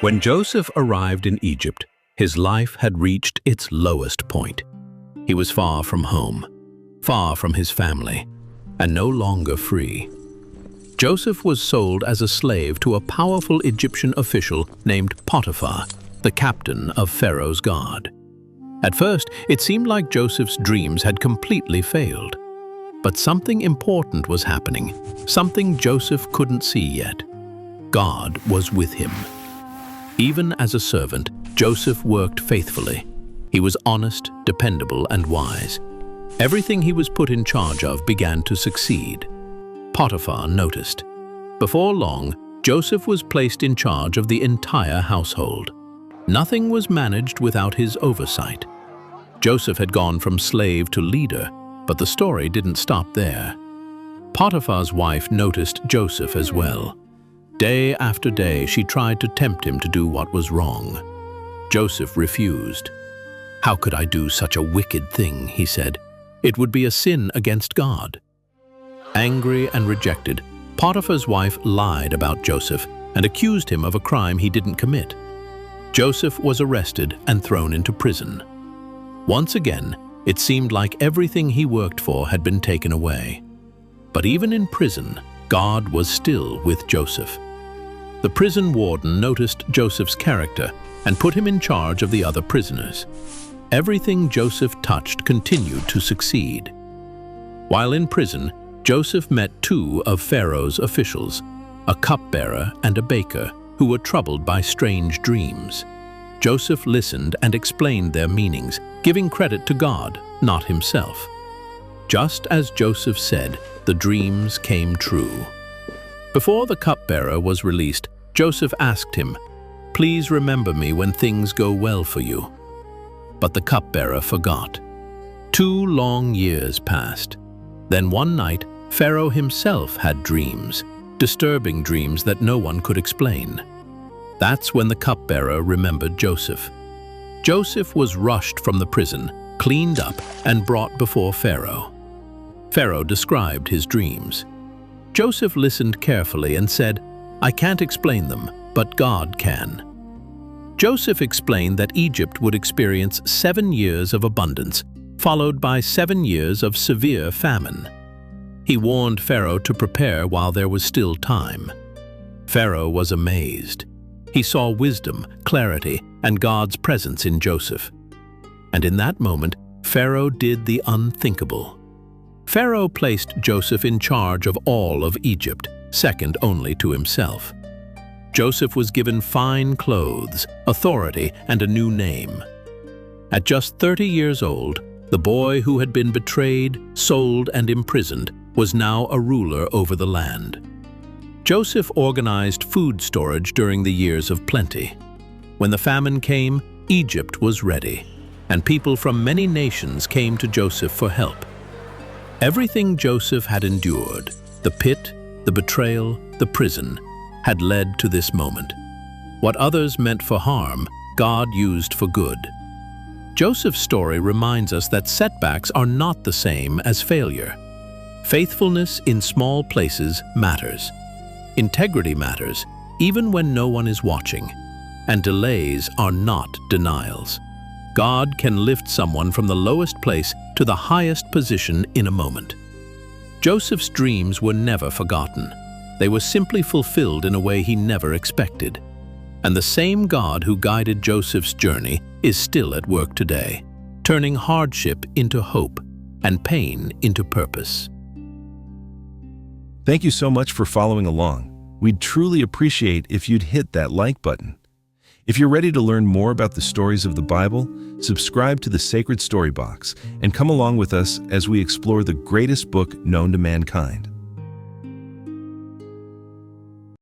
When Joseph arrived in Egypt, his life had reached its lowest point. He was far from home, far from his family, and no longer free. Joseph was sold as a slave to a powerful Egyptian official named Potiphar, the captain of Pharaoh's guard. At first, it seemed like Joseph's dreams had completely failed. But something important was happening, something Joseph couldn't see yet. God was with him. Even as a servant, Joseph worked faithfully. He was honest, dependable, and wise. Everything he was put in charge of began to succeed. Potiphar noticed. Before long, Joseph was placed in charge of the entire household. Nothing was managed without his oversight. Joseph had gone from slave to leader, but the story didn't stop there. Potiphar's wife noticed Joseph as well. Day after day, she tried to tempt him to do what was wrong. Joseph refused. "How could I do such a wicked thing?" he said. "It would be a sin against God." Angry and rejected, Potiphar's wife lied about Joseph and accused him of a crime he didn't commit. Joseph was arrested and thrown into prison. Once again, it seemed like everything he worked for had been taken away. But even in prison, God was still with Joseph. The prison warden noticed Joseph's character and put him in charge of the other prisoners. Everything Joseph touched continued to succeed. While in prison, Joseph met two of Pharaoh's officials, a cupbearer and a baker, who were troubled by strange dreams. Joseph listened and explained their meanings, giving credit to God, not himself. Just as Joseph said, the dreams came true. Before the cupbearer was released, Joseph asked him, "Please remember me when things go well for you." But the cupbearer forgot. 2 long years passed. Then one night, Pharaoh himself had dreams, disturbing dreams that no one could explain. That's when the cupbearer remembered Joseph. Joseph was rushed from the prison, cleaned up, and brought before Pharaoh. Pharaoh described his dreams. Joseph listened carefully and said, "I can't explain them, but God can." Joseph explained that Egypt would experience 7 years of abundance, followed by 7 years of severe famine. He warned Pharaoh to prepare while there was still time. Pharaoh was amazed. He saw wisdom, clarity, and God's presence in Joseph. And in that moment, Pharaoh did the unthinkable. Pharaoh placed Joseph in charge of all of Egypt, second only to himself. Joseph was given fine clothes, authority, and a new name. At just 30 years old, the boy who had been betrayed, sold, and imprisoned was now a ruler over the land. Joseph organized food storage during the years of plenty. When the famine came, Egypt was ready, and people from many nations came to Joseph for help. Everything Joseph had endured, the pit, the betrayal, the prison, had led to this moment. What others meant for harm, God used for good. Joseph's story reminds us that setbacks are not the same as failure. Faithfulness in small places matters. Integrity matters, even when no one is watching. And delays are not denials. God can lift someone from the lowest place to the highest position in a moment. Joseph's dreams were never forgotten. They were simply fulfilled in a way he never expected. And the same God who guided Joseph's journey is still at work today, turning hardship into hope and pain into purpose. Thank you so much for following along. We'd truly appreciate if you'd hit that like button. If you're ready to learn more about the stories of the Bible, subscribe to the Sacred Storybox and come along with us as we explore the greatest book known to mankind.